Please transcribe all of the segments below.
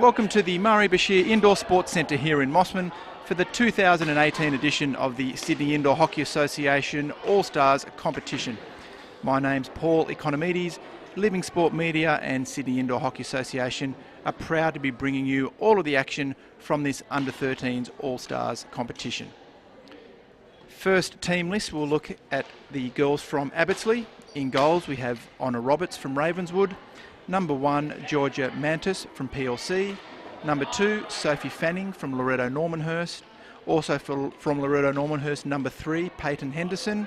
Welcome to the Murray Bashir Indoor Sports Centre here in Mossman for the 2018 edition of the Sydney Indoor Hockey Association Allstars competition. My name's Paul Economides. Living Sport Media and Sydney Indoor Hockey Association are proud to be bringing you all of the action from this Under-13s All-Stars competition. First team list, we'll look at the girls from Abbotsleigh. In goals we have Honor Roberts from Ravenswood, number 1 Georgia Mantis from PLC, number 2 Sophie Fanning from Loretto Normanhurst, also from Loretto Normanhurst number 3 Peyton Henderson,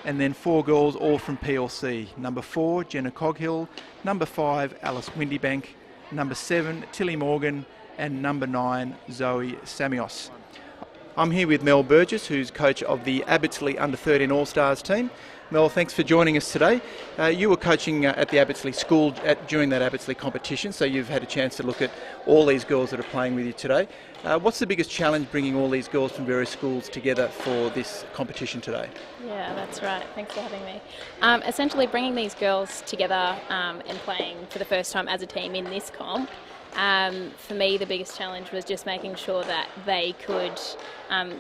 and then 4 girls all from PLC, number 4 Jenna Coghill, number 5 Alice Windybank, number 7 Tilly Morgan, and number 9 Zoe Samios. I'm here with Mel Burgess, who's coach of the Abbotsleigh Under-13 All-Stars team. Mel, thanks for joining us today. You were coaching at the Abbotsleigh school during that Abbotsleigh competition, so you've had a chance to look at all these girls that are playing with you today. What's the biggest challenge bringing all these girls from various schools together for this competition today? Yeah, that's right. Thanks for having me. Essentially bringing these girls together and playing for the first time as a team in this comp. For me, the biggest challenge was just making sure that they could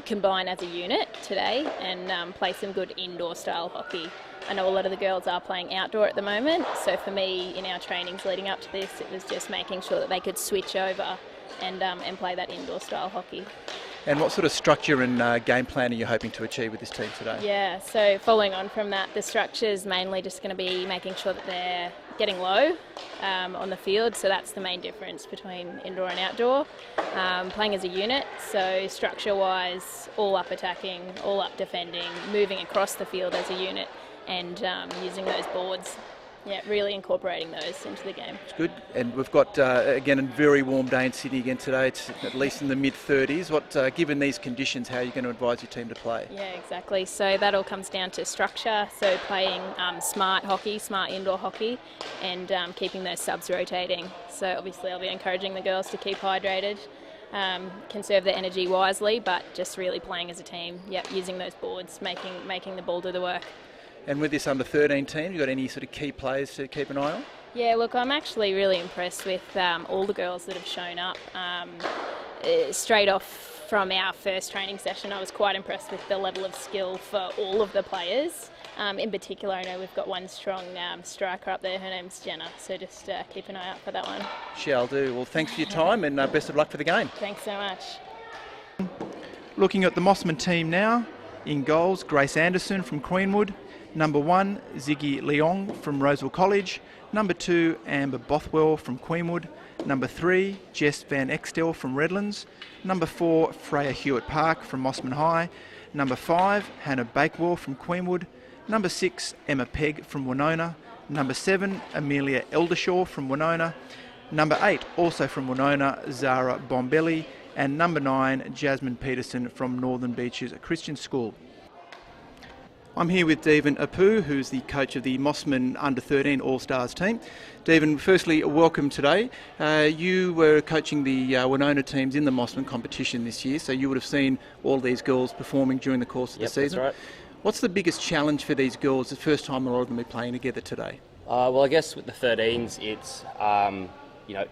combine as a unit today and play some good indoor style hockey. I know a lot of the girls are playing outdoor at the moment, so for me in our trainings leading up to this, it was just making sure that they could switch over and play that indoor style hockey. And what sort of structure and game plan are you hoping to achieve with this team today? Yeah, so following on from that, the structure is mainly just going to be making sure that they're getting low on the field, so that's the main difference between indoor and outdoor. Playing as a unit, so structure-wise, all up attacking, all up defending, moving across the field as a unit, and using those boards. Yeah, really incorporating those into the game. It's good. And we've got, again, a very warm day in Sydney again today. It's at least in the mid-30s. Given these conditions, how are you going to advise your team to play? Yeah, exactly. So that all comes down to structure, so playing smart hockey, smart indoor hockey, and keeping those subs rotating. So obviously I'll be encouraging the girls to keep hydrated, conserve their energy wisely, but just really playing as a team, using those boards, making the ball do the work. And with this under-13 team, you got any sort of key players to keep an eye on? Yeah, look, I'm actually really impressed with all the girls that have shown up. Straight off from our first training session, I was quite impressed with the level of skill for all of the players. In particular, I know we've got one strong striker up there, her name's Jenna, so just keep an eye out for that one. Shall do. Well, thanks for your time and best of luck for the game. Thanks so much. Looking at the Mossman team now, in goals, Grace Anderson from Queenwood, number 1, Ziggy Leong from Roseville College, number 2, Amber Bothwell from Queenwood, number 3, Jess Van Extel from Redlands, number 4, Freya Hewitt Park from Mossman High, number 5, Hannah Bakewell from Queenwood, number 6, Emma Pegg from Winona, number 7, Amelia Eldershaw from Winona, number 8, also from Winona, Zara Bombelli, and number 9, Jasmine Peterson from Northern Beaches Christian School. I'm here with Devan Apu, who's the coach of the Mossman Under-13 All-Stars team. Devan, firstly, welcome today. You were coaching the Winona teams in the Mossman competition this year, so you would have seen all these girls performing during the course of the season. That's right. What's the biggest challenge for these girls, the first time a lot of them are playing together today? Well, I guess with the 13s, it's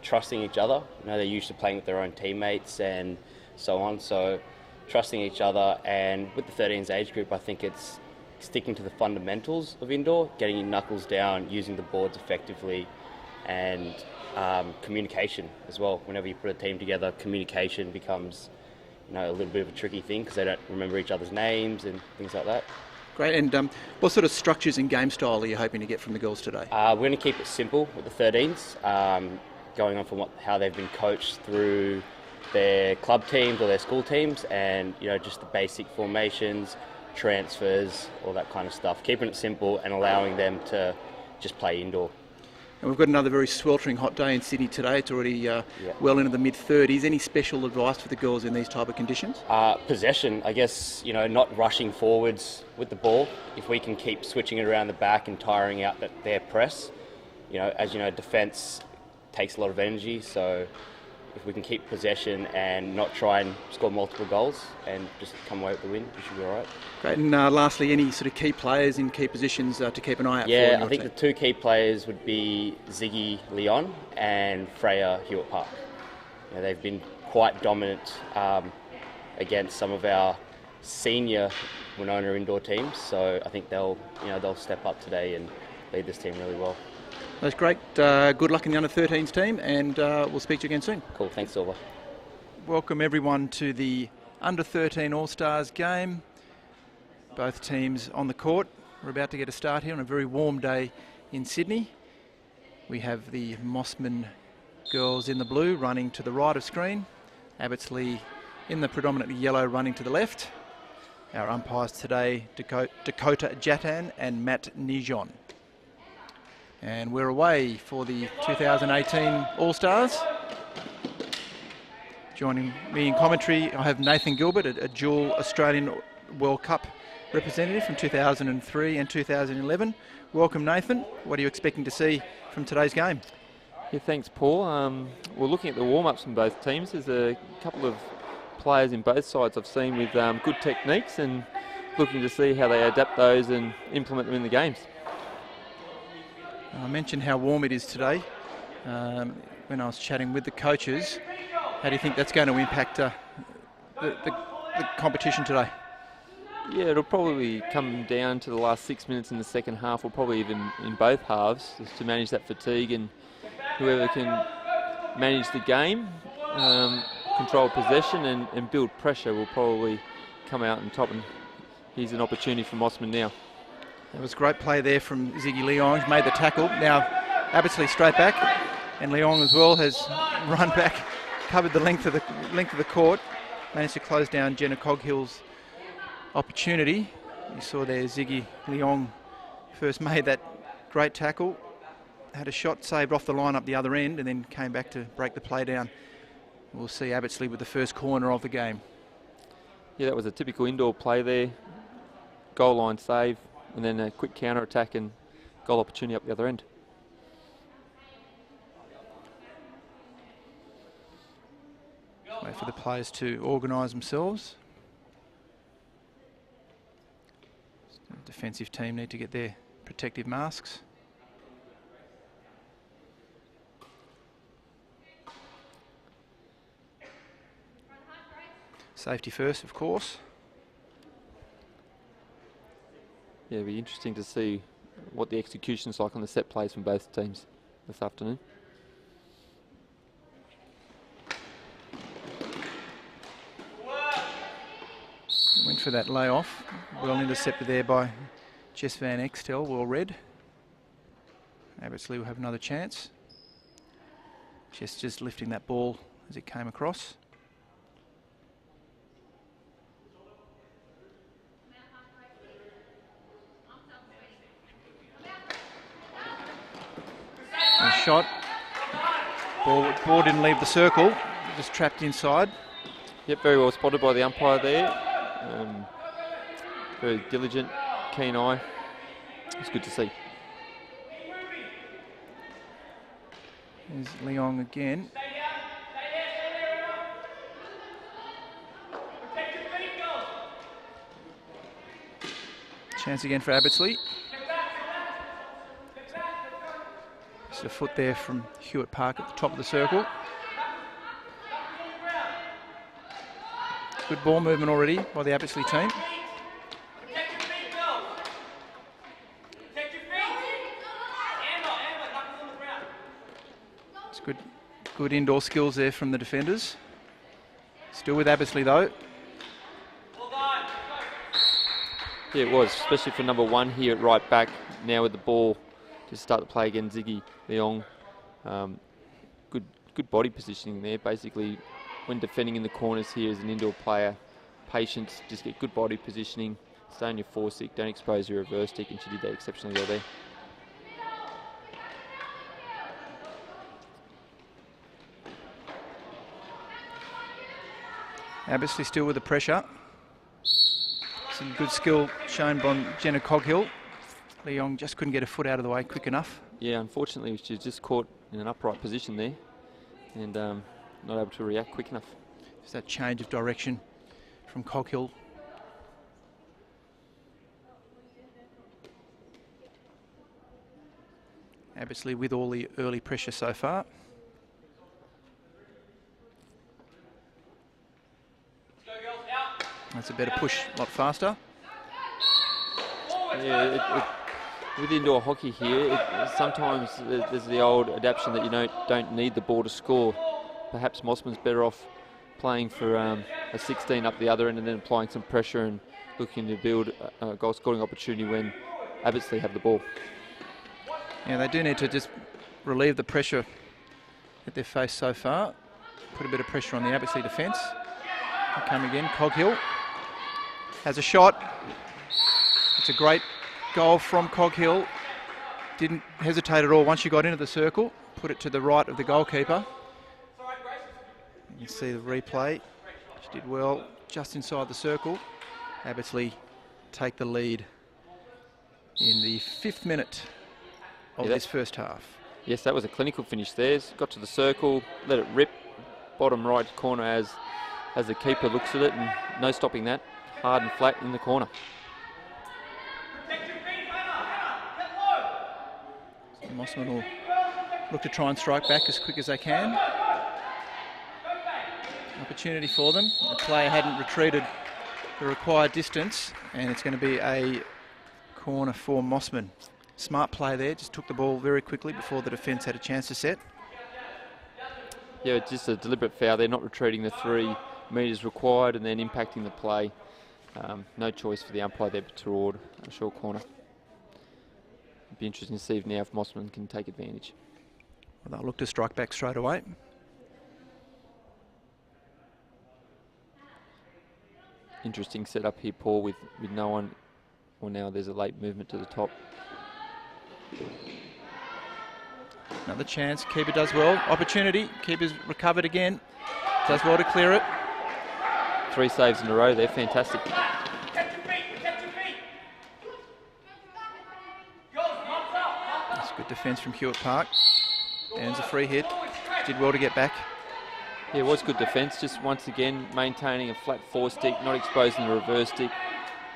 trusting each other. They're used to playing with their own teammates and so on, so trusting each other. And with the 13s age group, I think it's sticking to the fundamentals of indoor, getting your knuckles down, using the boards effectively, and communication as well. Whenever you put a team together, communication becomes a little bit of a tricky thing because they don't remember each other's names and things like that. Great. And what sort of structures and game style are you hoping to get from the girls today? We're going to keep it simple with the 13s, going on from how they've been coached through their club teams or their school teams, and just the basic formations, transfers, all that kind of stuff. Keeping it simple and allowing them to just play indoor. And we've got another very sweltering hot day in Sydney today. It's already well into the mid-30s. Any special advice for the girls in ththese type of conditions? Possession, I guess, not rushing forwards with the ball. If we can keep switching it around the back and tiring out their press, as you know, defence takes a lot of energy, so if we can keep possession and not try and score multiple goals and just come away with the win, we should be all right. Great. And lastly, any sort of key players in key positions to keep an eye out for? Yeah, I think the two key players would be Ziggy Leon and Freya Hewitt Park. they've been quite dominant against some of our senior Winona indoor teams. So I think they'll step up today and lead this team really well. That's great. Good luck in the under-13s team, and we'll speak to you again soon. Cool. Thanks, Silver. Welcome everyone to the under-13 All-Stars game. Both teams on the court. We're about to get a start here on a very warm day in Sydney. We have the Mossman girls in the blue running to the right of screen. Abbottsley in the predominantly yellow running to the left. Our umpires today, Dakota Jatan and Matt Nijon. And we're away for the 2018 All-Stars. Joining me in commentary, I have Nathan Gilbert, a dual Australian World Cup representative from 2003 and 2011. Welcome, Nathan. What are you expecting to see from today's game? Yeah, thanks, Paul. We're looking at the warm-ups from both teams. There's a couple of players in both sides I've seen with good techniques, and looking to see how they adapt those and implement them in the games. I mentioned how warm it is today when I was chatting with the coaches. How do you think that's going to impact the competition today? Yeah, it'll probably come down to the last 6 minutes in the second half, or probably even in both halves, just to manage that fatigue, and whoever can manage the game, control possession and build pressure will probably come out on top, and here's an opportunity for Mossman now. It was great play there from Ziggy Leong. He's made the tackle. Now Abbottsley straight back, and Leong as well has run back, covered the length of the court, managed to close down Jenna Coghill's opportunity. You saw there Ziggy Leong first made that great tackle, had a shot saved off the line up the other end, and then came back to break the play down. We'll see Abbottsley with the first corner of the game. Yeah, that was a typical indoor play there. Goal line save, and then a quick counter attack and goal opportunity up the other end. Wait for the players to organise themselves. The defensive team need to get their protective masks. Safety first, of course. Yeah, it'll be interesting to see what the execution's like on the set plays from both teams this afternoon. Went for that layoff. Well intercepted there by Jess Van Extel, well read. Abbottsley will have another chance. Jess just lifting that ball as it came across. And shot. Ball didn't leave the circle, just trapped inside. Yep, very well spotted by the umpire there. Very diligent, keen eye. It's good to see. There's Leong again. Chance again for Abbottsley. Just a foot there from Hewitt Park at the top of the circle. Good ball movement already by the Abbottsley team. It's good indoor skills there from the defenders. Still with Abbottsley though. Yeah, it was, especially for number one here at right back, now with the ball to start the play again. Ziggy Leong, good body positioning there. Basically, when defending in the corners here as an indoor player, patience, just get good body positioning, stay on your four stick, don't expose your reverse stick, and she did that exceptionally well there. Abbottsley still with the pressure. Some good skill shown by Jenna Coghill. Leong just couldn't get a foot out of the way quick enough. Yeah, unfortunately she was just caught in an upright position there and not able to react quick enough. Just that change of direction from Coghill. Abbottsley with all the early pressure so far. That's a better push, a lot faster. Yeah, with indoor hockey here, sometimes there's the old adaptation that you don't need the ball to score. Perhaps Mossman's better off playing for a 16 up the other end and then applying some pressure and looking to build a goal scoring opportunity when Abbottsley have the ball. Yeah, they do need to just relieve the pressure that they've faced so far. Put a bit of pressure on the Abbottsley defence. Come again, Coghill has a shot. It's a great goal from Coghill. Didn't hesitate at all once she got into the circle. Put it to the right of the goalkeeper. You can see the replay. She did well just inside the circle. Abbottsley take the lead in the 5th minute of this first half. Yes, that was a clinical finish there. Got to the circle, let it rip, bottom right corner as the keeper looks at it, and no stopping that. Hard and flat in the corner. So Mossman will look to try and strike back as quick as they can. Opportunity for them. The player hadn't retreated the required distance, and it's going to be a corner for Mossman. Smart play there, just took the ball very quickly before the defence had a chance to set. Yeah, it's just a deliberate foul. They're not retreating the 3 metres required and then impacting the play. No choice for the umpire there but toward a short corner. It'd be interesting to see if Mossman can take advantage. Well, they'll look to strike back straight away. Interesting setup here, Paul, with no one. Well, now there's a late movement to the top. Another chance. Keeper does well. Opportunity. Keeper's recovered again. Does well to clear it. 3 saves in a row there. Fantastic. That's good defence from Hewitt Park. Earns a free hit. Did well to get back. Yeah, it was good defence. Just once again maintaining a flat 4 stick, not exposing the reverse stick,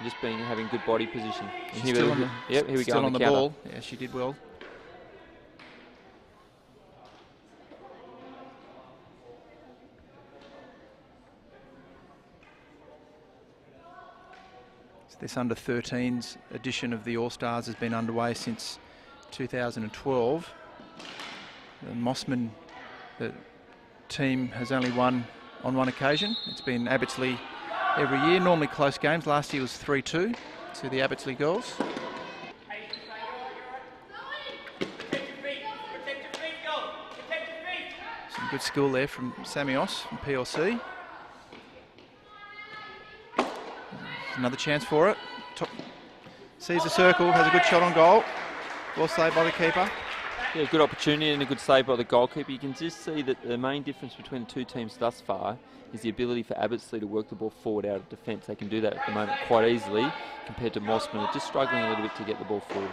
just having good body position. And here we go on the ball. Yeah, she did well. So this under-13s edition of the All-Stars has been underway since 2012. The Mossman team has only won on one occasion. It's been Abbottsley every year, normally close games. Last year was 3-2 to the Abbottsley girls. Some good skill there from Samios from PLC. Another chance for it. Sees the circle, has a good shot on goal. Well saved by the keeper. Yeah, good opportunity and a good save by the goalkeeper. You can just see that the main difference between the 2 teams thus far is the ability for Abbottsley to work the ball forward out of defence. They can do that at the moment quite easily compared to Mossman, who are just struggling a little bit to get the ball forward.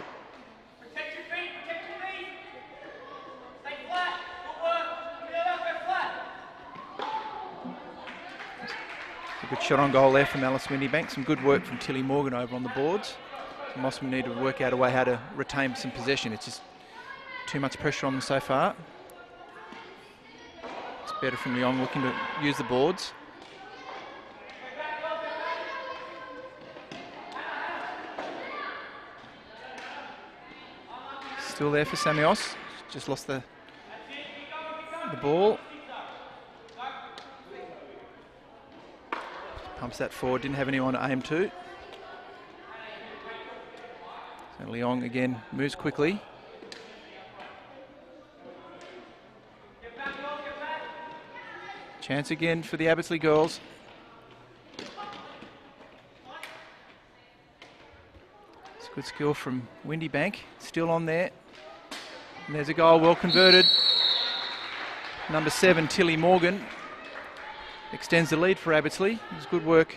A good shot on goal there from Alice Windybank. Some good work from Tilly Morgan over on the boards. So Mossman need to work out a way how to retain some possession. It's just too much pressure on them so far. It's better from Leong looking to use the boards. Still there for Samios. Just lost the ball. Pumps that forward, didn't have anyone to aim to. So Leong again moves quickly. Chance again for the Abbottsley girls. It's good skill from Windybank. Still on there. And there's a goal well converted. Number 7, Tilly Morgan, extends the lead for Abbottsley. It was good work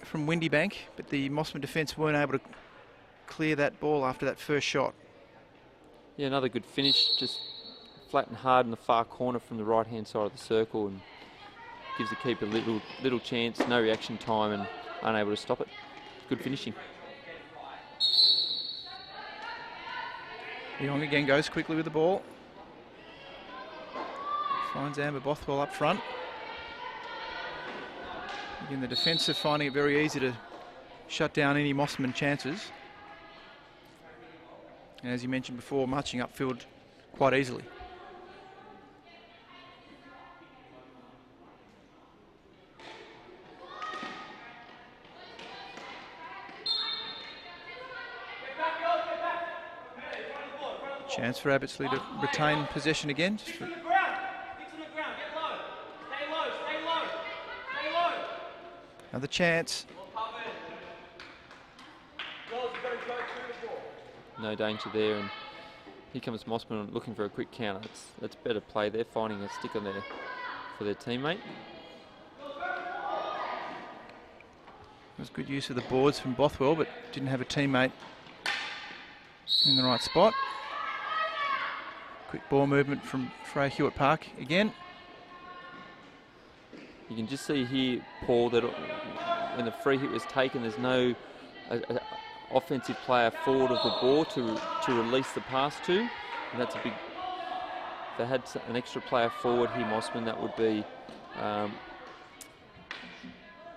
from Windybank, but the Mossman defence weren't able to clear that ball after that first shot. Yeah, another good finish. Just flat and hard in the far corner from the right-hand side of the circle, and gives the keeper little chance, no reaction time, and unable to stop it. Good finishing. Leong again goes quickly with the ball. Finds Amber Bothwell up front. Again, the defence are finding it very easy to shut down any Mossman chances. And as you mentioned before, marching upfield quite easily. Chance for Abbottsley to retain possession again. Another chance. No danger there, and here comes Mossman looking for a quick counter. That's better play. They're finding a stick on there for their teammate. It was good use of the boards from Bothwell, but didn't have a teammate in the right spot. Quick ball movement from Freya Hewitt Park again. You can just see here, Paul, that when the free hit was taken, there's no offensive player forward of the ball to release the pass to, and that's a big. If they had an extra player forward here, Mossman, that would be.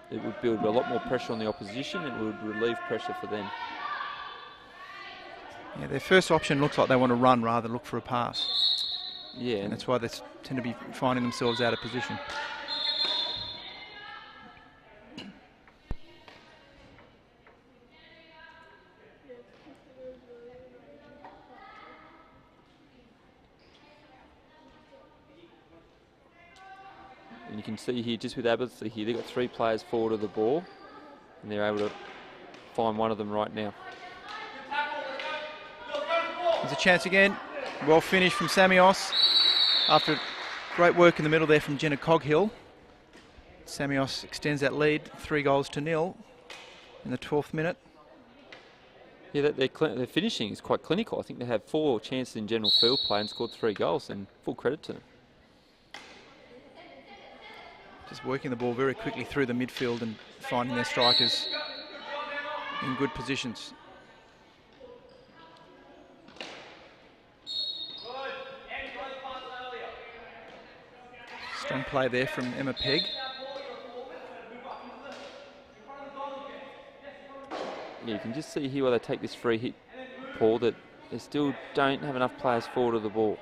It would build a lot more pressure on the opposition. It would relieve pressure for them. Yeah, their first option looks like they want to run rather than look for a pass. Yeah, and that's why they tend to be finding themselves out of position. And you can see here, just with Abbottsley here, they've got 3 players forward of the ball, and they're able to find one of them right now. There's a chance again. Well finished from Samios. After great work in the middle there from Jenna Coghill. Samios extends that lead, 3-0 in the 12th minute. Yeah, their finishing is quite clinical. I think they had 4 chances in general field play and scored 3 goals, and full credit to them. Just working the ball very quickly through the midfield and finding their strikers in good positions. Strong play there from Emma Pegg. Yeah, you can just see here where they take this free hit, Paul, that they still don't have enough players forward of the ball.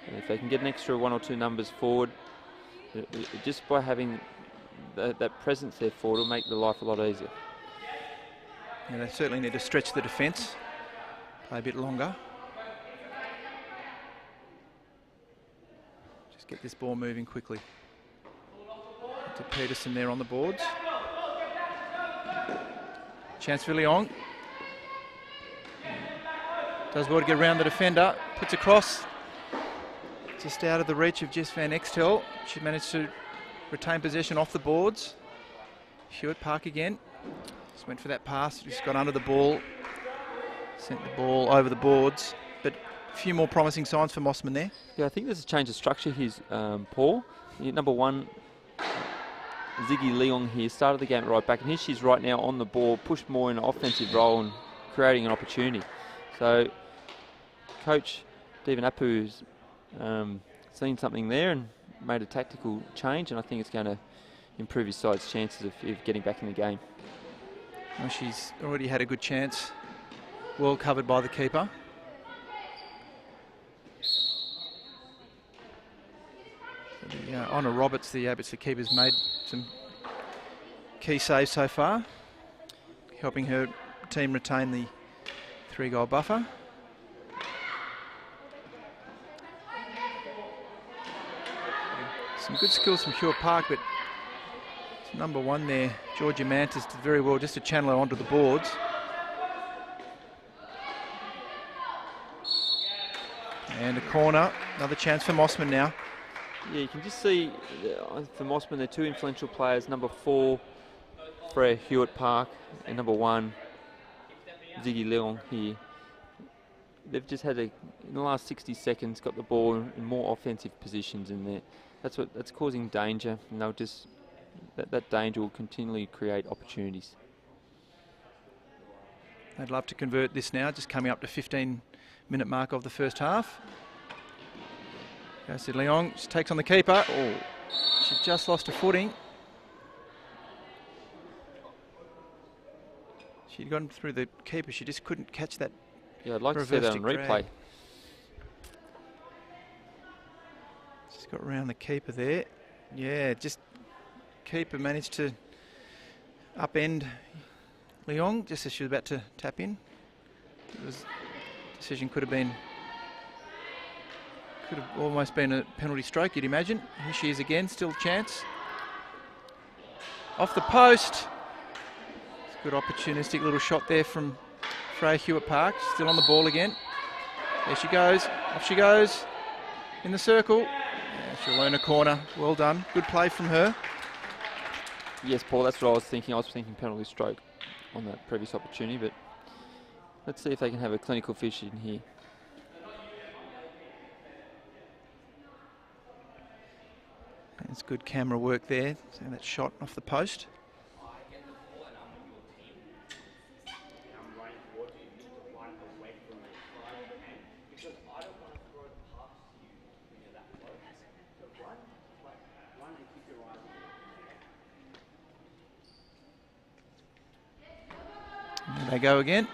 And if they can get an extra 1 or 2 numbers forward, just by having that presence there forward will make the life a lot easier. Yeah, they certainly need to stretch the defence, play a bit longer. Just get this ball moving quickly. To Peterson there on the boards. Chance for Leong. Does well to get around the defender, puts across. Just out of the reach of Jess Van Extel. She managed to retain possession off the boards. Hewitt Park again. Just went for that pass, just got under the ball. Sent the ball over the boards. But a few more promising signs for Mossman there. Yeah, I think there's a change of structure here, Paul. Number 1, Ziggy Leong here, started the game right back. And here she's right now on the ball, pushed more in an offensive role and creating an opportunity. So, Coach Devon Apu's seen something there and made a tactical change, and I think it's going to improve his side's chances of getting back in the game. Well, she's already had a good chance, well covered by the keeper. Honor Roberts, the Abbottsley keeper's made some key saves so far, helping her team retain the 3-goal buffer. Some good skills from Hewitt Park, but number 1 there, Georgia Mantis, did very well just to channel her onto the boards. And a corner, another chance for Mossman now. Yeah, you can just see for Mossman, they're 2 influential players, number 4, Freya Hewitt Park, and number 1, Ziggy Leong here. They've just had, in the last 60 seconds, got the ball in more offensive positions in there. That's causing danger, and they'll just that danger will continually create opportunities. They'd love to convert this now, just coming up to 15-minute mark of the first half. Goes to Leong, she takes on the keeper. Oh, she just lost her footing. She'd gone through the keeper. She just couldn't catch that. Yeah, I'd like to see that on replay. Just got around the keeper there. Yeah, just keeper managed to upend Leong just as she was about to tap in. Decision could have almost been a penalty stroke, you'd imagine. Here she is again, still a chance. Off the post. It's a good opportunistic little shot there from Freya Hewitt Park. Still on the ball again. There she goes. Off she goes. In the circle. Yeah, she'll earn a corner. Well done. Good play from her. Yes, Paul, that's what I was thinking. I was thinking penalty stroke on that previous opportunity, but let's see if they can have a clinical fish in here. It's good camera work there. So that shot off the post. There they go again.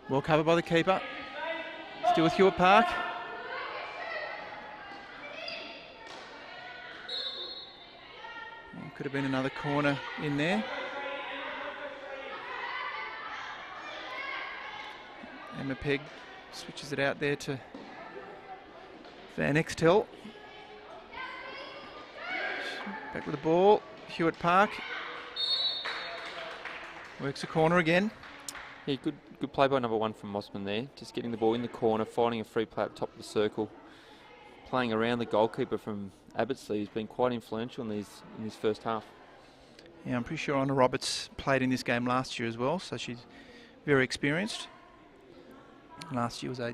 Well covered by the keeper. Still with Hewitt Park. Could have been another corner in there. Emma Pegg switches it out there to Van Extel. Back with the ball. Hewitt Park. Works a corner again. Yeah, good play by number 1 from Mossman there. Just getting the ball in the corner, finding a free play up top of the circle. Playing around the goalkeeper from Abbottsley has been quite influential in this first half. Yeah, I'm pretty sure Anna Roberts played in this game last year as well, so she's very experienced. Last year was a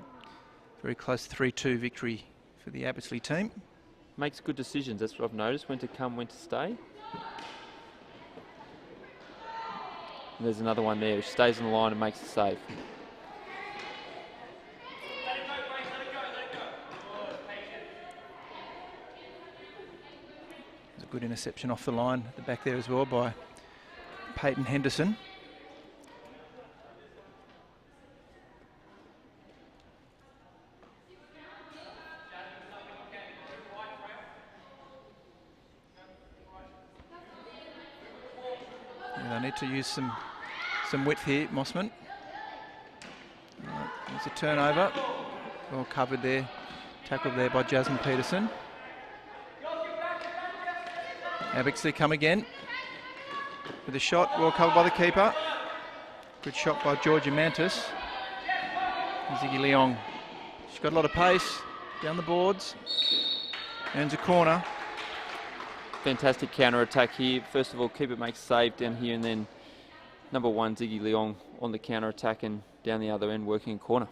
very close 3-2 victory for the Abbottsley team. Makes good decisions, that's what I've noticed, when to come, when to stay. And there's another one there, she stays on the line and makes the save. Good interception off the line at the back there as well by Peyton Henderson. Yeah, they need to use some width here, Mossman. Right, there's a turnover. Well covered there. Tackled there by Jasmine Peterson. Abbottsley come again with a shot, well covered by the keeper. Good shot by Georgia Mantis. Ziggy Leong. She's got a lot of pace down the boards. Earns a corner. Fantastic counter attack here. First of all, keeper makes a save down here, and then number 1 Ziggy Leong on the counter attack and down the other end working a corner.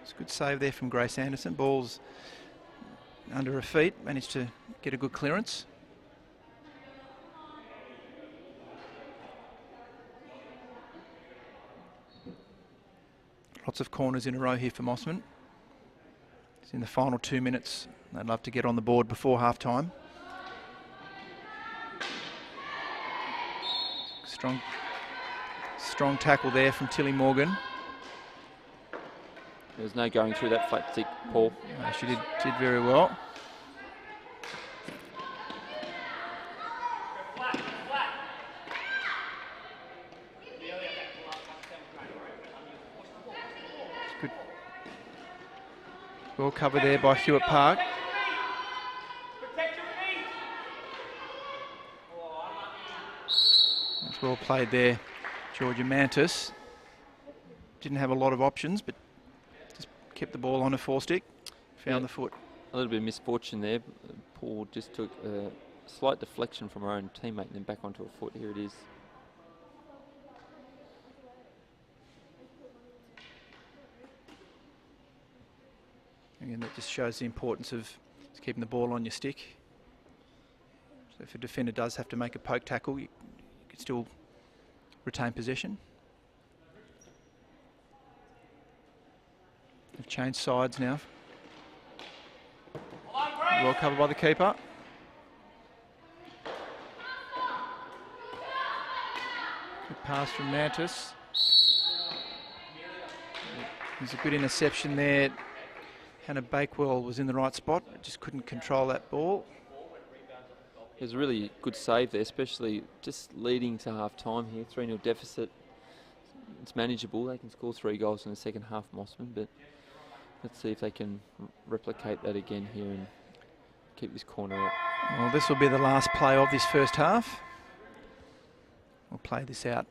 It's a good save there from Grace Anderson. Ball's under her feet, managed to get a good clearance. Lots of corners in a row here for Mossman. It's in the final 2 minutes. They'd love to get on the board before half-time. Strong tackle there from Tilly Morgan. There's no going through that flat stick, Paul. She did very well. Well covered there by Hewitt Park. That's well played there, Georgia Mantis. Didn't have a lot of options, but just kept the ball on a 4-stick. Found the foot. A little bit of misfortune there. Paul just took a slight deflection from her own teammate and then back onto a foot. Here it is. Again, that just shows the importance of keeping the ball on your stick. So if a defender does have to make a poke tackle, you can still retain possession. They've changed sides now. Well covered by the keeper. Good pass from Mantis. There's a good interception there. Hannah Bakewell was in the right spot, just couldn't control that ball. There's a really good save there, especially just leading to half-time here. 3-0 deficit. It's manageable. They can score 3 goals in the second half, Mossman, but let's see if they can replicate that again here and keep this corner up. Well, this will be the last play of this first half. We'll play this out.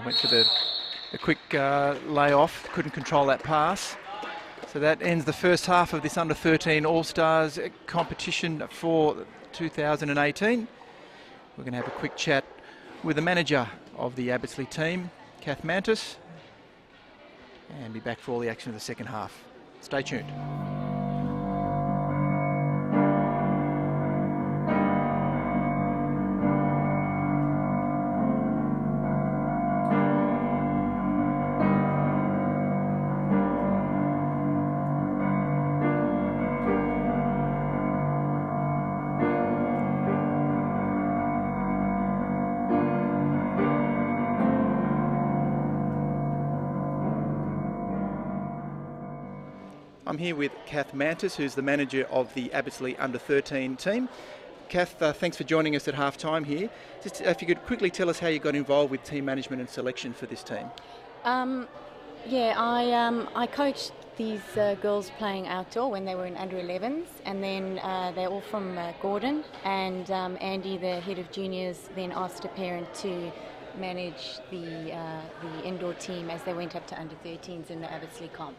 Went for the quick layoff, couldn't control that pass. So that ends the first half of this under-13 All-Stars competition for 2018. We're going to have a quick chat with the manager of the Abbottsley team, Kath Mantis, and be back for all the action of the second half. Stay tuned. I'm here with Kath Mantis, who's the manager of the Abbottsley Under-13 team. Kath, thanks for joining us at half-time here. Just if you could quickly tell us how you got involved with team management and selection for this team. I coached these girls playing outdoor when they were in under-11s, and then they're all from Gordon, and Andy, the head of juniors, then asked a parent to manage the indoor team as they went up to under-13s in the Abbottsley comp.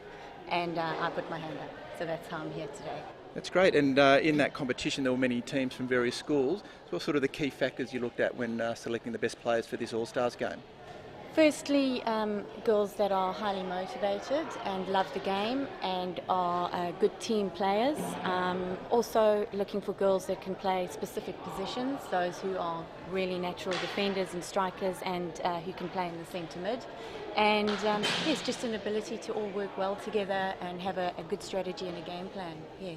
And I put my hand up, so that's how I'm here today. That's great, and in that competition there were many teams from various schools. So what sort of the key factors you looked at when selecting the best players for this All-Stars game? Firstly, girls that are highly motivated and love the game and are good team players. Also looking for girls that can play specific positions, those who are really natural defenders and strikers, and who can play in the centre mid. And yes, just an ability to all work well together and have a good strategy and a game plan. Yeah.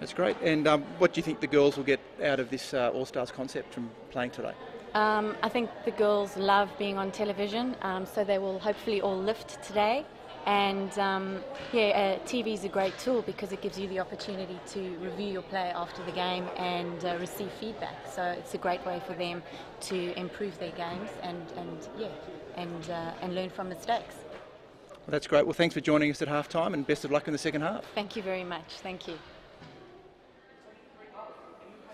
That's great. And what do you think the girls will get out of this All-Stars concept from playing today? I think the girls love being on television, so they will hopefully all lift today. And TV is a great tool because it gives you the opportunity to review your play after the game and receive feedback. So it's a great way for them to improve their games and learn from mistakes. Well, that's great. Well, thanks for joining us at half-time, and best of luck in the second half. Thank you very much. Thank you.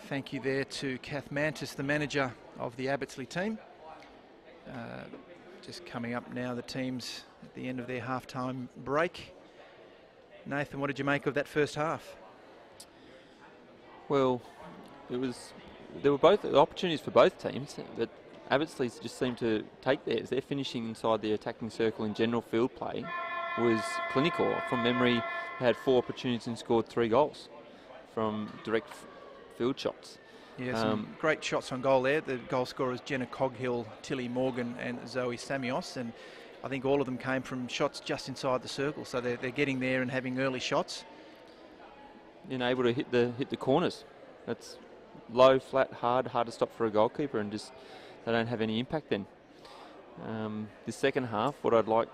Thank you there to Kath Mantis, the manager of the Abbottsley team. Just coming up now, the teams at the end of their half-time break. Nathan, what did you make of that first half? Well, there were both opportunities for both teams, but Abbottsley just seemed to take theirs. Their finishing inside the attacking circle in general field play was clinical. From memory, they had 4 opportunities and scored 3 goals from direct field shots. Yeah, some great shots on goal there. The goal scorers Jenna Coghill, Tilly Morgan and Zoe Samios, and I think all of them came from shots just inside the circle, so they're getting there and having early shots. And able to hit the corners. That's low, flat, hard to stop for a goalkeeper, and just they don't have any impact then. The second half, what I'd like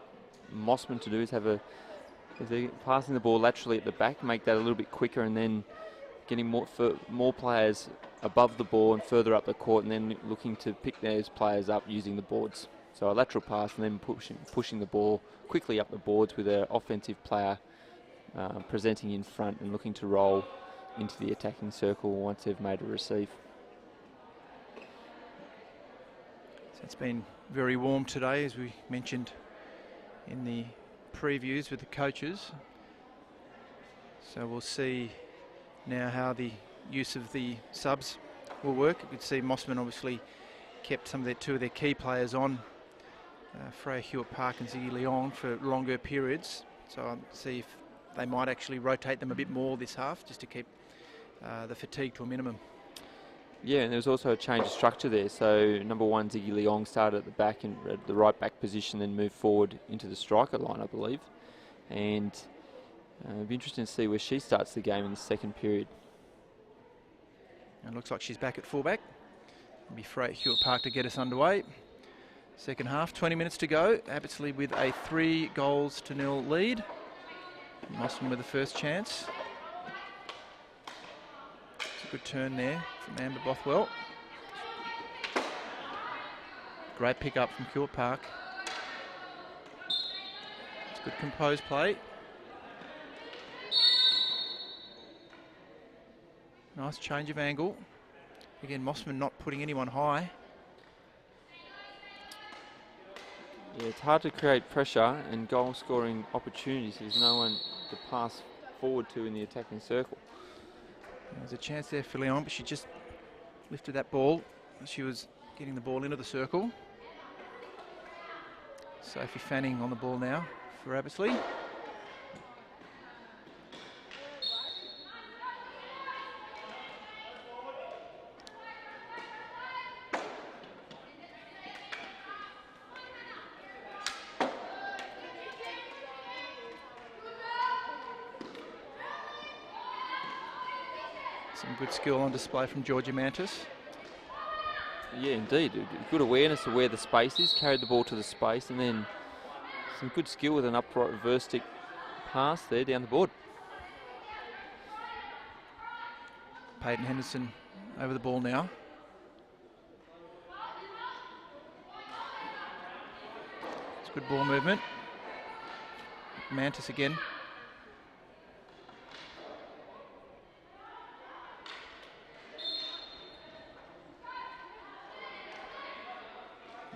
Mossman to do is if they're passing the ball laterally at the back, make that a little bit quicker, and then getting more players above the ball and further up the court, and then looking to pick those players up using the boards. So a lateral pass and then pushing the ball quickly up the boards with an offensive player presenting in front and looking to roll into the attacking circle once they've made a receive. So it's been very warm today, as we mentioned in the previews with the coaches. So we'll see now how the use of the subs will work. You could see Mossman obviously kept two of their key players on, Freya Hewitt-Park and Ziggy Leong, for longer periods. So I'll see if they might actually rotate them a bit more this half, just to keep the fatigue to a minimum. Yeah, and there was also a change of structure there. So number 1, Ziggy Leong, started at the back and at the right back position, then moved forward into the striker line, I believe. And it'll be interesting to see where she starts the game in the second period. And looks like she's back at fullback. It'll be Freya Hewitt Park to get us underway. Second half, 20 minutes to go. Abbottsley with a 3-0 lead. Mosman with the first chance. It's a good turn there from Amber Bothwell. Great pick up from Hewitt Park. It's good composed play. Nice change of angle. Again, Mosman not putting anyone high. Yeah, it's hard to create pressure and goal scoring opportunities. There's no one to pass forward to in the attacking circle. There's a chance there for Leon, but she just lifted that ball. She was getting the ball into the circle. Sophie Fanning on the ball now for Abbottsley. Some good skill on display from Georgia Mantis. Yeah, indeed. Good awareness of where the space is, carried the ball to the space, and then some good skill with an upright reverse stick pass there down the board. Peyton Henderson over the ball now. It's good ball movement. Mantis again.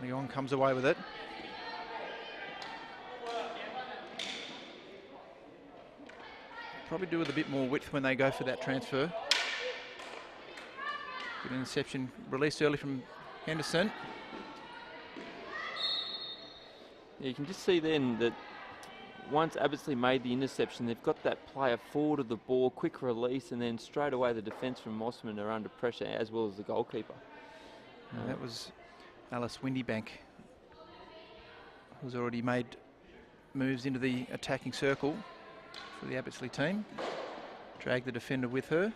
Leon comes away with it. Probably do with a bit more width when they go for that transfer. Good interception, released early from Henderson. Yeah, you can just see then that once Abbottsley made the interception, they've got that player forward of the ball, quick release, and then straight away the defence from Mosman are under pressure, as well as the goalkeeper. That was Alice Windybank, who's already made moves into the attacking circle for the Abbottsley team. Drag the defender with her.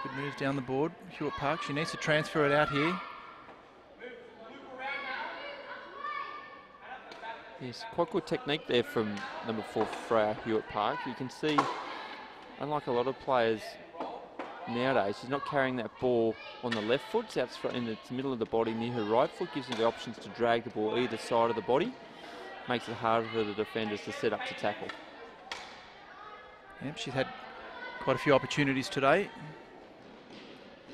Good moves down the board. Hewitt Park, she needs to transfer it out here. Yes, quite good technique there from number 4, Freya Hewitt Park. You can see, unlike a lot of players nowadays, she's not carrying that ball on the left foot. It's out in the middle of the body near her right foot. Gives her the options to drag the ball either side of the body. Makes it harder for the defenders to set up to tackle. Yep, she's had quite a few opportunities today.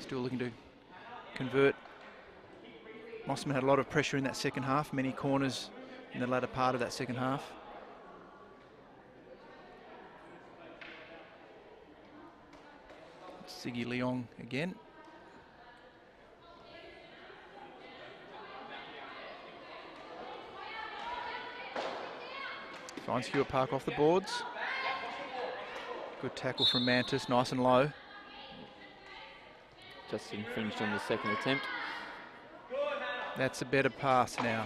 Still looking to convert. Mosman had a lot of pressure in that second half. Many corners in the latter part of that second half. Siggy Leong again. Finds Hewitt Park off the boards. Good tackle from Mantis, nice and low. Just infringed on the second attempt. That's a better pass now.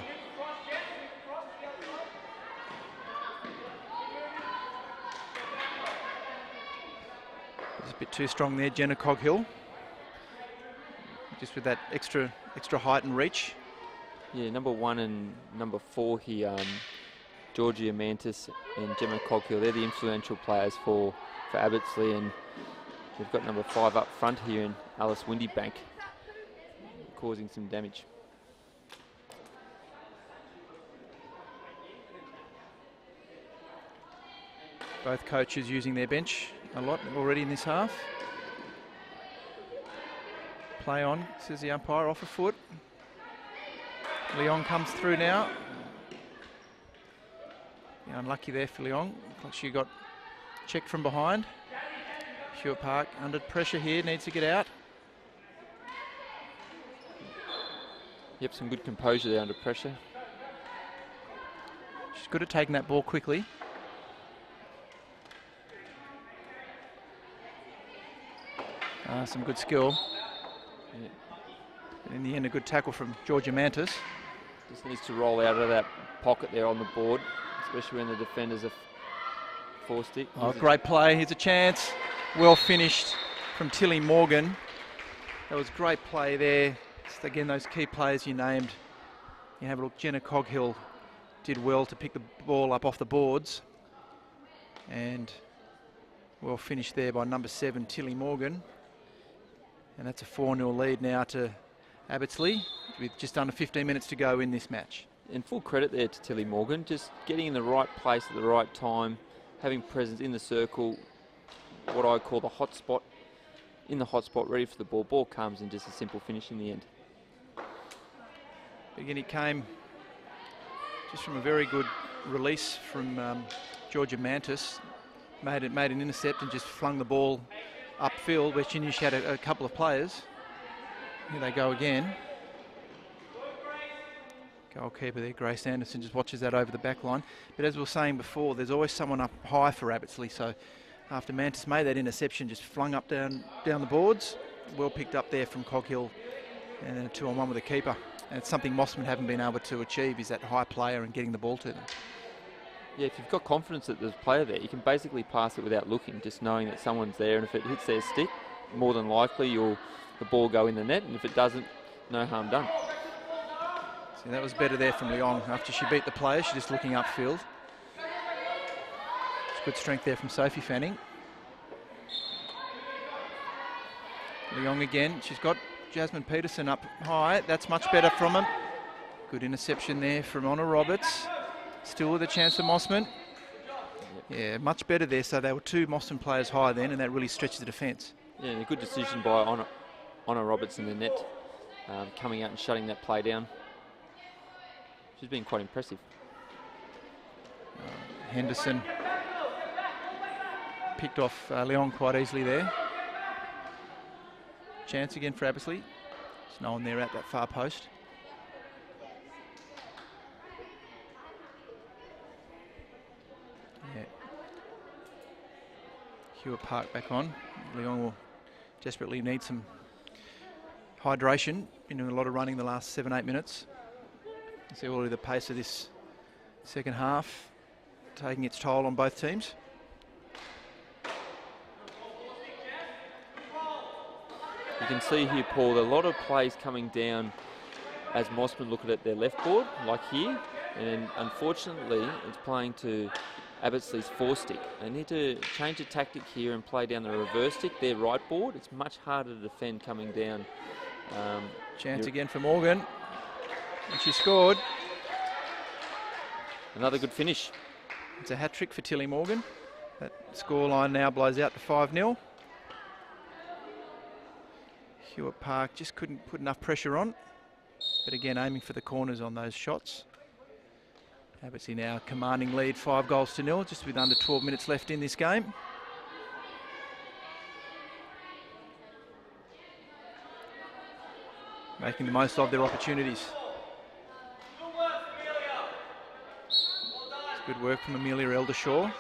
It's a bit too strong there, Jenna Coghill. Just with that extra height and reach. Yeah, number 1 and number 4 here, Georgia Mantis and Gemma Coghill. They're the influential players for Abbottsley, and we've got number 5 up front here in Alice Windybank, causing some damage. Both coaches using their bench a lot already in this half. Play on, says the umpire, off a foot. Leon comes through now. Yeah, unlucky there for Leon. Looks like she got checked from behind. Hewitt Park under pressure here, needs to get out. Yep, some good composure there under pressure. She's good at taking that ball quickly. Some good skill. Yeah. But in the end, a good tackle from Georgia Mantis. Just needs to roll out of that pocket there on the board, especially when the defenders are four stick. Oh, great play. Here's a chance. Well finished from Tilly Morgan. That was great play there. Just again, those key players you named. You have a look. Jenna Coghill did well to pick the ball up off the boards. And well finished there by number 7, Tilly Morgan. And that's a 4-0 lead now to Abbottsley with just under 15 minutes to go in this match. And full credit there to Tilly Morgan, just getting in the right place at the right time, having presence in the circle, what I call the hot spot, in the hot spot, ready for the ball. Ball comes and just a simple finish in the end. Again, it came just from a very good release from Georgia Mantis. Made an intercept and just flung the ball upfield where she knew she had a couple of players. Here they go again. Goalkeeper there, Grace Anderson, just watches that over the back line. But as we were saying before, there's always someone up high for Abbottsley. So after Mantis made that interception, just flung up down the boards. Well picked up there from Coghill, and then a 2-on-1 with the keeper. And it's something Mossman haven't been able to achieve, is that high player and getting the ball to them. Yeah, if you've got confidence that there's a player there, you can basically pass it without looking, just knowing that someone's there, and if it hits their stick, more than likely the ball go in the net, and if it doesn't, no harm done. See, that was better there from Leong. After she beat the player, she's just looking upfield. It's good strength there from Sophie Fanning. Leong again. She's got Jasmine Peterson up high. That's much better from him. Good interception there from Honor Roberts. Still with a chance for Mossman. Yeah, much better there. So they were 2 Mossman players high then, and that really stretched the defence. Yeah, and a good decision by Honor Roberts in the net, coming out and shutting that play down. She's been quite impressive. Henderson picked off Leong quite easily there. Chance again for Abbottsley. There's no one there at that far post. Yeah. Hewitt Park back on. Leong will desperately need some hydration. Been doing a lot of running the last 7-8 minutes. You see already the pace of this second half taking its toll on both teams. You can see here, Paul, a lot of plays coming down as Mossman look at their left board, like here, and unfortunately it's playing to Abbottsley's 4-stick. They need to change the tactic here and play down the reverse stick, their right board. It's much harder to defend coming down. Chance again for Morgan. And she scored. Another good finish. It's a hat-trick for Tilly Morgan. That scoreline now blows out to 5-0. Hewitt Park just couldn't put enough pressure on. But again, aiming for the corners on those shots. Abbottsley now commanding lead 5-0, just with under 12 minutes left in this game. Making the most of their opportunities. It's good work from Amelia Eldershaw.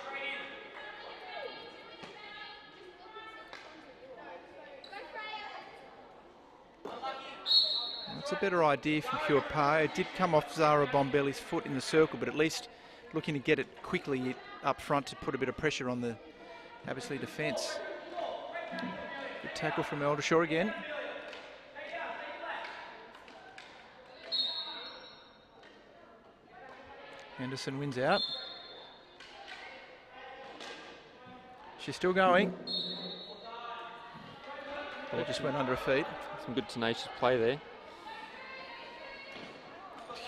It's a better idea from Hewitt Park. It did come off Zara Bombelli's foot in the circle, but at least looking to get it quickly up front to put a bit of pressure on the Abbottsley defence. Good tackle from Eldershaw again. Henderson wins out. She's still going. Ball just went under her feet. Some good tenacious play there.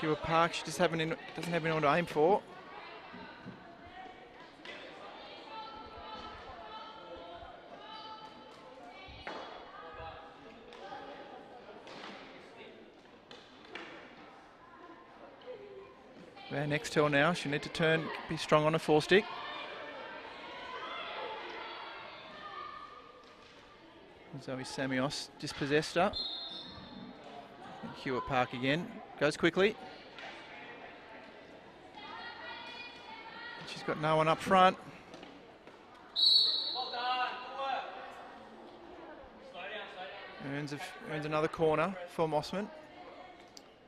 Hewitt Park, she just doesn't have anyone to aim for. Van Extel now, she'll need to turn, be strong on a 4-stick. Zoe Samios dispossessed her. And Hewitt Park again, goes quickly. She's got no one up front. Earns another corner for Mossman.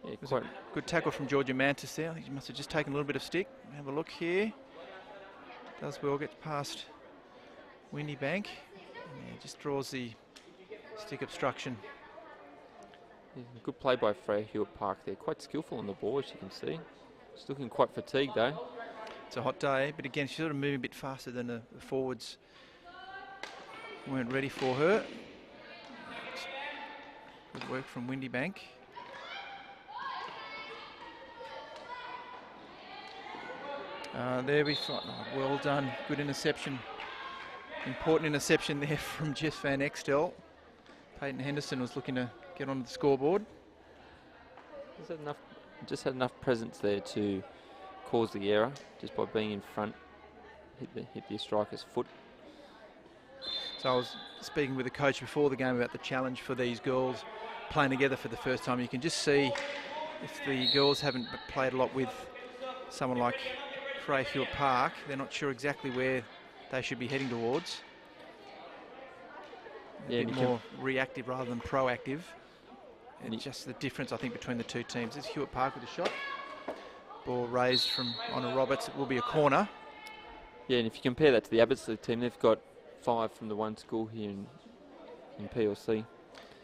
Yeah, It was a good tackle from Georgia Mantis there. He must have just taken a little bit of stick. Have a look here. Does well, gets past Windy Bank, and just draws the stick obstruction. Yeah, good play by Freya Hewitt Park there. Quite skillful on the ball, as you can see. She's looking quite fatigued though. It's a hot day, but again, she's sort of moving a bit faster than the forwards weren't ready for her. Good work from Windy Bank. There we find, well done, good interception. Important interception there from Jess Van Extel. Peyton Henderson was looking to get onto the scoreboard. Just had enough presence there to cause the error, just by being in front, hit the striker's foot. So I was speaking with the coach before the game about the challenge for these girls playing together for the first time. You can just see if the girls haven't played a lot with someone like Freya Hewitt Park, they're not sure exactly where they should be heading towards. A bit more reactive rather than proactive. And just the difference, I think, between the two teams. This is Hewitt Park with a shot. Ball raised from Honor Roberts. It will be a corner. Yeah, and if you compare that to the Abbotsford team, they've got 5 from the one school here in PLC.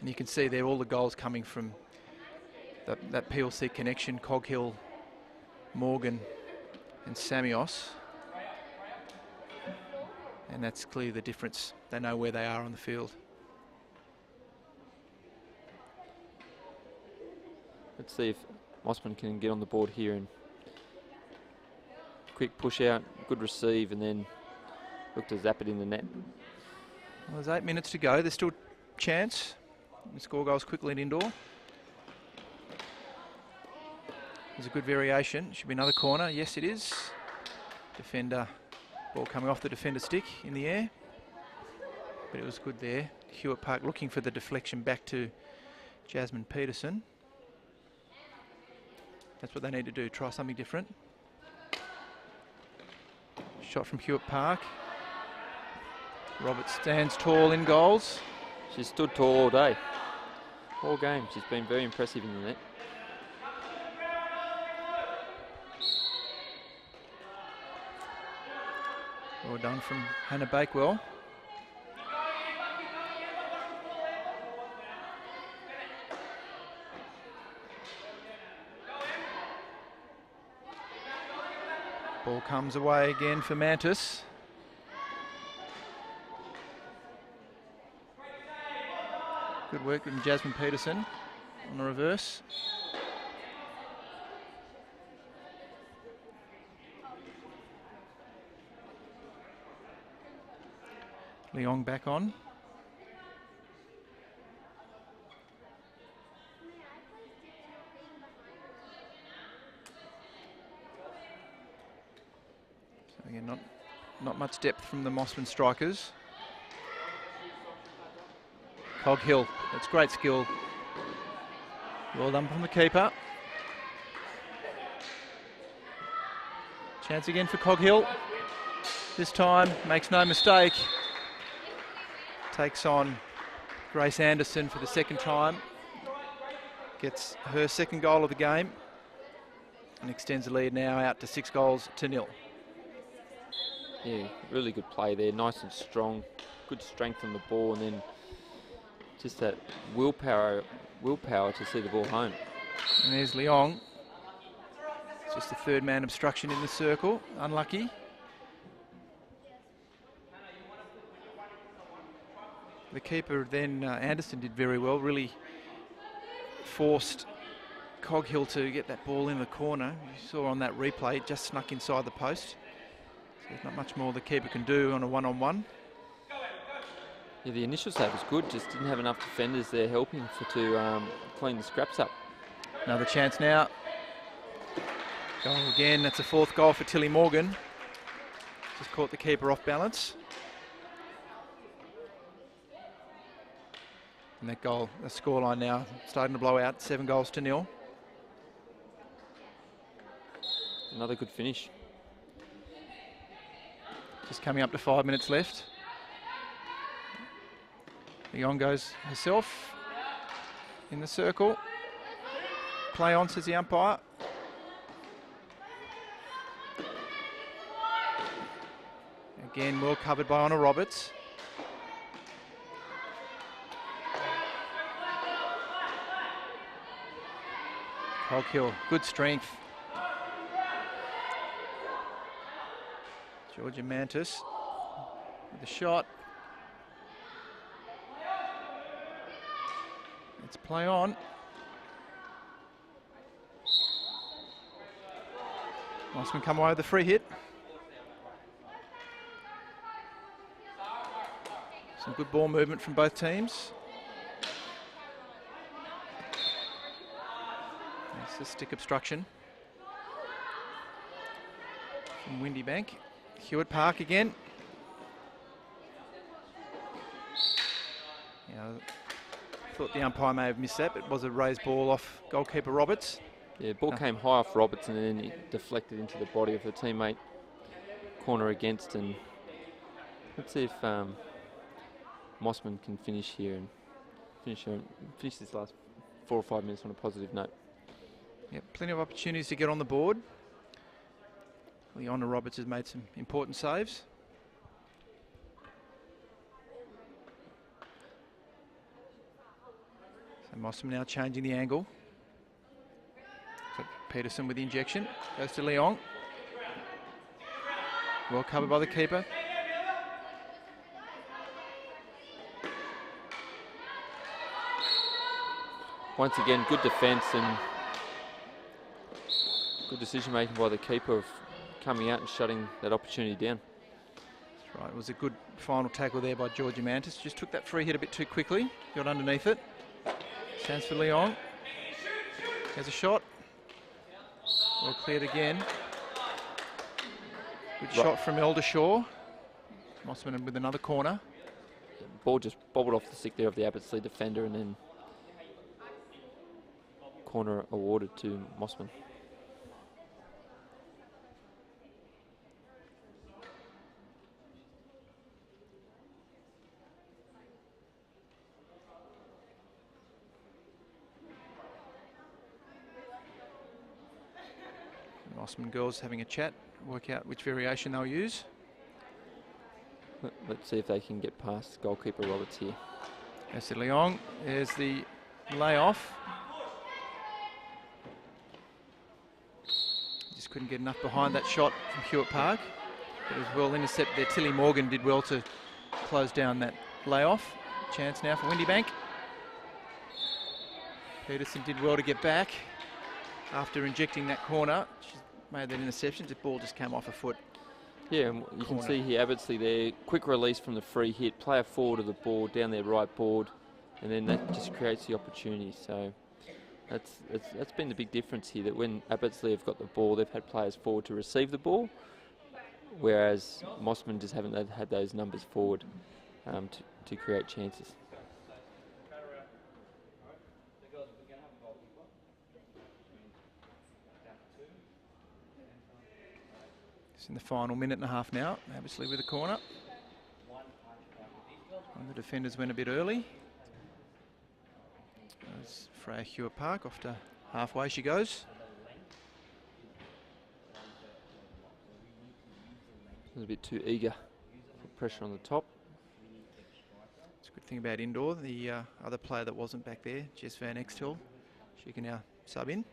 And you can see there all the goals coming from that PLC connection, Coghill, Morgan and Samios. And that's clearly the difference. They know where they are on the field. Let's see if Mossman can get on the board here and quick push out, good receive, and then look to zap it in the net. Well, there's 8 minutes to go. There's still chance. You score goals quickly at indoor. There's a good variation. Should be another corner. Yes, it is. Defender, ball coming off the defender's stick in the air. But it was good there. Hewitt Park looking for the deflection back to Jasmine Peterson. That's what they need to do, try something different. Shot from Hewitt Park. Roberts stands tall in goals. She's stood tall all day, all game. She's been very impressive in the net. Well done from Hannah Bakewell. Ball comes away again for Mantis. Good work from Jasmine Peterson on the reverse. Leong back on. So again, not much depth from the Mossman strikers. Coghill, that's great skill. Well done from the keeper. Chance again for Coghill. This time, makes no mistake. Takes on Grace Anderson for the second time. Gets her second goal of the game. And extends the lead now out to 6-0. Yeah, really good play there. Nice and strong. Good strength on the ball, and then just that willpower to see the ball home. And there's Leong. It's just the third man obstruction in the circle. Unlucky. The keeper then, Anderson, did very well. Really forced Coghill to get that ball in the corner. You saw on that replay, it just snuck inside the post. So there's not much more the keeper can do on a one-on-one. Yeah, the initial save was good, just didn't have enough defenders there helping to clean the scraps up. Another chance now. Goal again, that's a fourth goal for Tilly Morgan. Just caught the keeper off balance. And that goal, the scoreline now starting to blow out, 7-0. Another good finish. Just coming up to 5 minutes left. Leong goes herself in the circle. Play on, says the umpire. Again, well covered by Honor Roberts. Coghill, good strength. Georgia Mantis with the shot. Let's play on. Mossman come away with the free hit. Some good ball movement from both teams. That's the stick obstruction from Windy Bank. Hewitt Park again. Thought the umpire may have missed that, but it was a raised ball off goalkeeper Roberts. Yeah, ball came high off Roberts and then it deflected into the body of the teammate. Corner against, and let's see if Mossman can finish here and finish this last 4 or 5 minutes on a positive note. Yep, plenty of opportunities to get on the board. Leona Roberts has made some important saves. So Mossman now changing the angle. So Peterson with the injection. Goes to Leong. Well covered by the keeper. Once again, good defence and good decision making by the keeper of coming out and shutting that opportunity down. That's right, it was a good final tackle there by Georgia Mantis. Just took that free hit a bit too quickly, got underneath it. Chance for Leong. Has a shot. Well cleared again. Good shot from Eldershaw. Mossman with another corner. Ball just bobbled off the stick there of the Abbottsley defender, and then corner awarded to Mossman. Mossman girls having a chat, work out which variation they'll use. Let's see if they can get past goalkeeper Roberts here. There's the Leong. There's the layoff. Just couldn't get enough behind that shot from Hewitt Park. But it was well intercepted there. Tilly Morgan did well to close down that layoff. Chance now for Windy Bank. Peterson did well to get back after injecting that corner. She made that interception. The ball just came off her foot. Yeah, and you can see here Abbottsley there, quick release from the free hit, player forward of the ball, down their right board, and then that just creates the opportunity. So that's been the big difference here, that when Abbottsley have got the ball, they've had players forward to receive the ball, whereas Mossman just haven't had those numbers forward to create chances. In the final minute and a half now, obviously with a corner. And the defenders went a bit early. There's Freya Hewitt Park, off to halfway she goes. A bit too eager, put pressure on the top. It's a good thing about indoor. The other player that wasn't back there, Jess Van Extel, she can now sub in.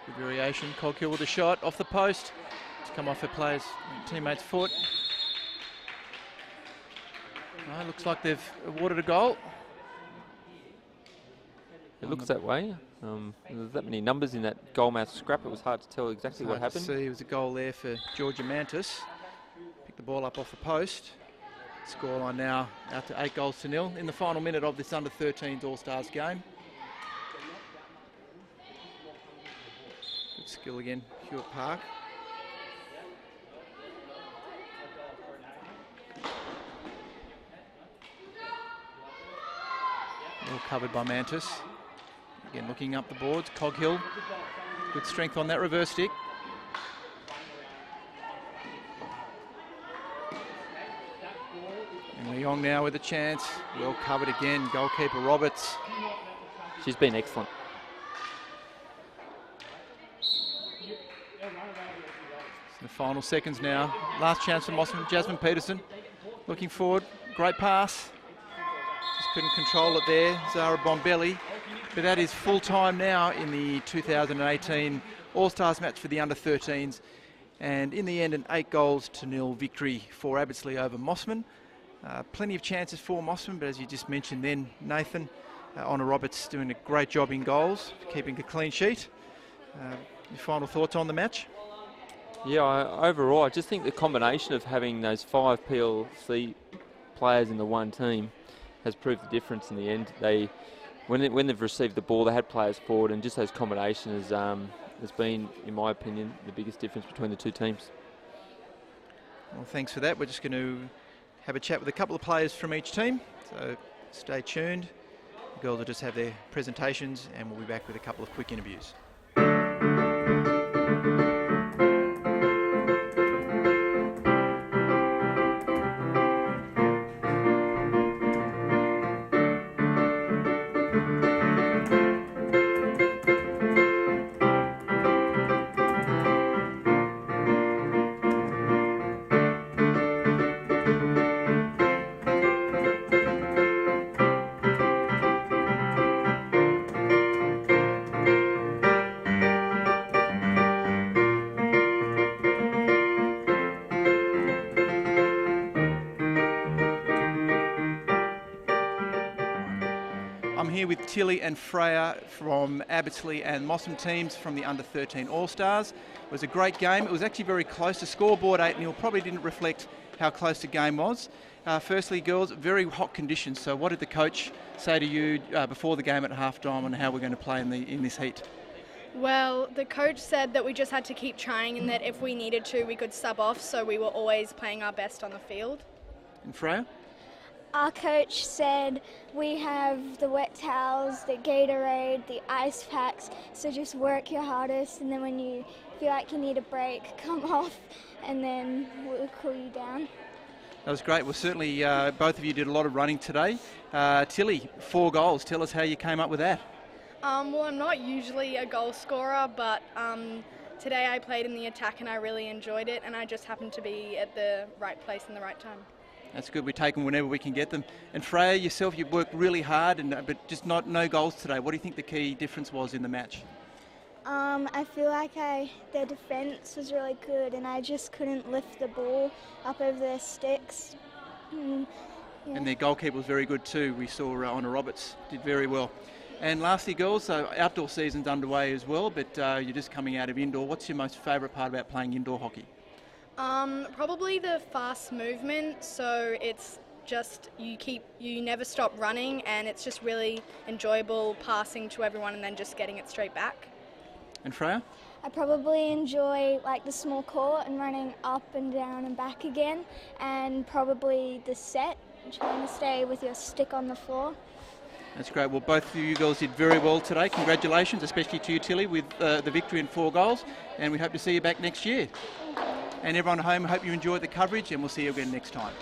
Good variation. Coghill with a shot off the post. It's come off her player's teammate's foot. Looks like they've awarded a goal. It looks that way. There's that many numbers in that goalmouth scrap. It was hard to tell exactly what happened. See, it was a goal there for Georgia Mantis. Picked the ball up off the post. Scoreline now out to 8-0 in the final minute of this under-13s All-Stars game. Good skill again, Hewitt Park. Well covered by Mantis. Again, looking up the boards. Coghill, good strength on that reverse stick. And Leong now with a chance. Well covered again, goalkeeper Roberts. She's been excellent. It's the final seconds now. Last chance for Mossman. Jasmine Peterson looking forward. Great pass. Just couldn't control it there. Zara Bombelli. But that is full time now in the 2018 All-Stars match for the under-13s. And in the end, an 8-0 victory for Abbotsleigh over Mossman. Plenty of chances for Mossman, but as you just mentioned then, Nathan, Honor Roberts doing a great job in goals, keeping a clean sheet. Your final thoughts on the match? Yeah, overall, I just think the combination of having those 5 PLC players in the one team has proved the difference in the end. When they've received the ball, they had players forward, and just those combinations has been, in my opinion, the biggest difference between the two teams. Well, thanks for that. We're just going to have a chat with a couple of players from each team, so stay tuned. The girls will just have their presentations, and we'll be back with a couple of quick interviews. With Tilly and Freya from Abbotsleigh and Mossman teams from the Under-13 All-Stars. It was a great game. It was actually very close. The scoreboard 8-0 probably didn't reflect how close the game was. Firstly, girls, very hot conditions. So what did the coach say to you before the game at half-time on how we're going to play in this heat? Well, the coach said that we just had to keep trying and that if we needed to, we could sub off, so we were always playing our best on the field. And Freya? Our coach said we have the wet towels, the Gatorade, the ice packs, so just work your hardest, and then when you feel like you need a break, come off, and then we'll cool you down. That was great. Well, certainly both of you did a lot of running today. Tilly, 4 goals. Tell us how you came up with that. Well, I'm not usually a goal scorer, but today I played in the attack and I really enjoyed it, and I just happened to be at the right place in the right time. That's good. We take them whenever we can get them. And Freya, yourself, you've worked really hard, but just no goals today. What do you think the key difference was in the match? I feel like their defence was really good, and I just couldn't lift the ball up over their sticks. And their goalkeeper was very good too. We saw Honor Roberts did very well. And lastly, girls, so outdoor season's underway as well, but you're just coming out of indoor. What's your most favourite part about playing indoor hockey? Probably the fast movement, so it's just you never stop running, and it's just really enjoyable passing to everyone and then just getting it straight back. And Freya? I probably enjoy like the small court and running up and down and back again, and probably the set, trying to stay with your stick on the floor. That's great. Well, both of you girls did very well today. Congratulations, especially to you, Tilly, with the victory and 4 goals, and we hope to see you back next year. And everyone at home, I hope you enjoyed the coverage, and we'll see you again next time.